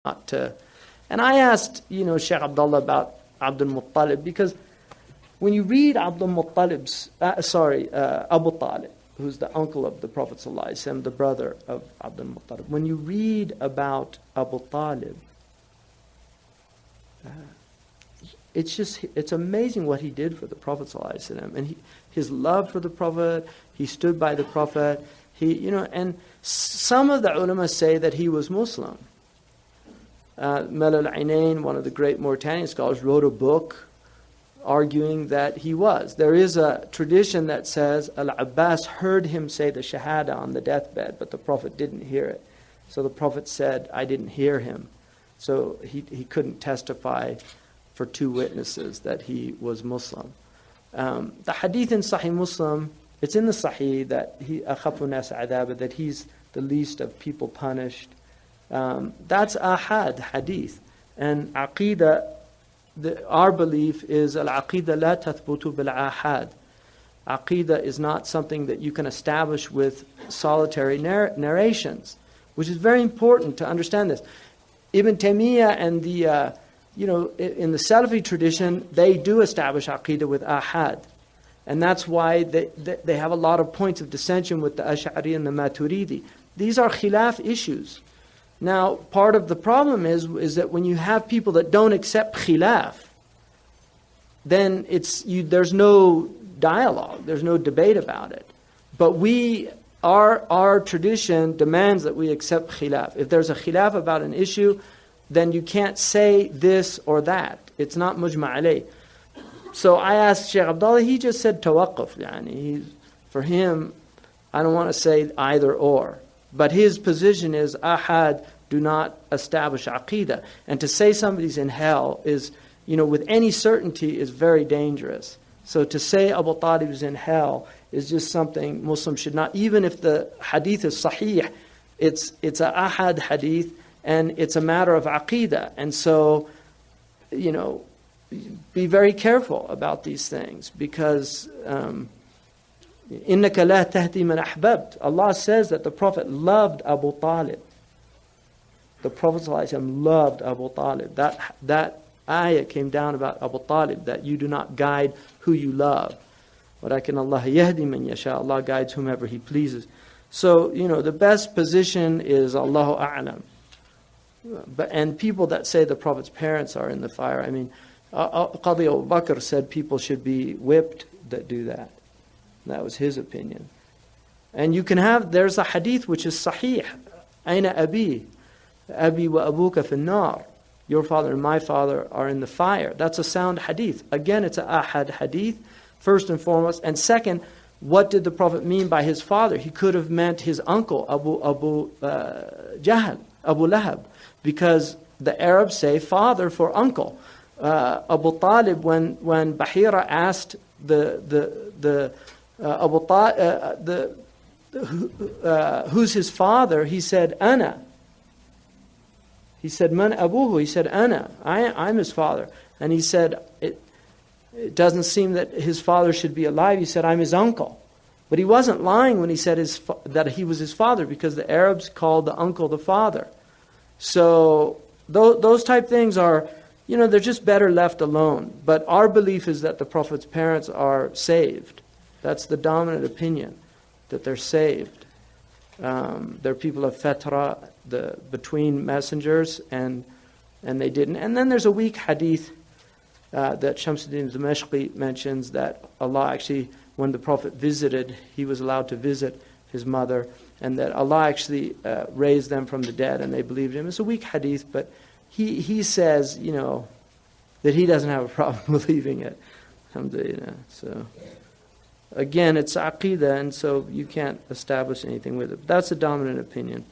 not to. And I asked, Shaykh Abdullah about Abdul Muttalib, because when you read Abdul Muttalib's, Abu Talib, who's the uncle of the Prophet ﷺ, the brother of Abdul Muttalib, when you read about Abu Talib, it's amazing what he did for the Prophet ﷺ, and his love for the Prophet. He stood by the Prophet. And some of the ulama say that he was Muslim. Malal Ainain, one of the great Mauritanian scholars, wrote a book arguing that he was. There is a tradition that says Al-Abbas heard him say the Shahada on the deathbed, but the Prophet didn't hear it. So the Prophet said, I didn't hear him. So he couldn't testify for two witnesses that he was Muslim. The hadith in Sahih Muslim, it's in the Sahih that he أَخَفُ النَّاسَ عَذَابًا, that he's the least of people punished. That's ahad hadith. And aqidah, our belief is al-aqidah la tathbutu bil-ahad. Aqidah is not something that you can establish with solitary narrations, which is very important to understand this. Ibn Taymiyyah and the in the Salafi tradition, they do establish aqidah with ahad. And that's why they have a lot of points of dissension with the Ash'ari and the Maturidi. These are khilaf issues. Now, part of the problem is that when you have people that don't accept khilaf, then there's no dialogue, there's no debate about it. But our tradition demands that we accept khilaf. If there's a khilaf about an issue, then you can't say this or that. It's not mujma' alayh. So I asked Shaykh Abdullah, he just said tawaqquf. For him, I don't want to say either or. But his position is ahad do not establish aqidah. And to say somebody's in hell is, with any certainty is very dangerous. So to say Abu Talib is in hell is just something Muslims should not, even if the hadith is sahih, it's a ahad hadith and it's a matter of aqidah. And so, be very careful about these things, because إِنَّكَ لَا تَهْدِي مَنْ أَحْبَبْتَ. Allah says that the Prophet loved Abu Talib. The Prophet ﷺ loved Abu Talib. That ayah came down about Abu Talib, that you do not guide who you love. وَلَكِنَّ اللَّهَ يَهْدِي مَنْ يَشَاءُ. Allah guides whomever He pleases. So, the best position is Allahu A'lam. And people that say the Prophet's parents are in the fire, Qadi Abu Bakr said people should be whipped that do that. That was his opinion. And there's a hadith which is sahih. Aina abi? Abi wa abuka fin nar. Your father and my father are in the fire. That's a sound hadith. Again, it's a ahad hadith, first and foremost. And second, what did the Prophet mean by his father? He could have meant his uncle, Abu Jahl, Abu Lahab, because the Arabs say father for uncle. Abu Talib, when Bahira asked Abu Talib, who's his father? He said, Ana. He said, Man abuhu? He said, Ana. I'm his father. And he said, it doesn't seem that his father should be alive. He said, I'm his uncle. But he wasn't lying when he said that he was his father, because the Arabs called the uncle the father. So those type things are, they're just better left alone. But our belief is that the Prophet's parents are saved. That's the dominant opinion, that they're saved. They're people of Fatra, between messengers, and they didn't. And then there's a weak hadith that Shamsuddin Damashqi mentions, that Allah actually, when the Prophet visited, he was allowed to visit his mother, and that Allah actually raised them from the dead, and they believed him. It's a weak hadith, but he says, that he doesn't have a problem believing it. Alhamdulillah. So again, it's aqidah, and so you can't establish anything with it. That's the dominant opinion.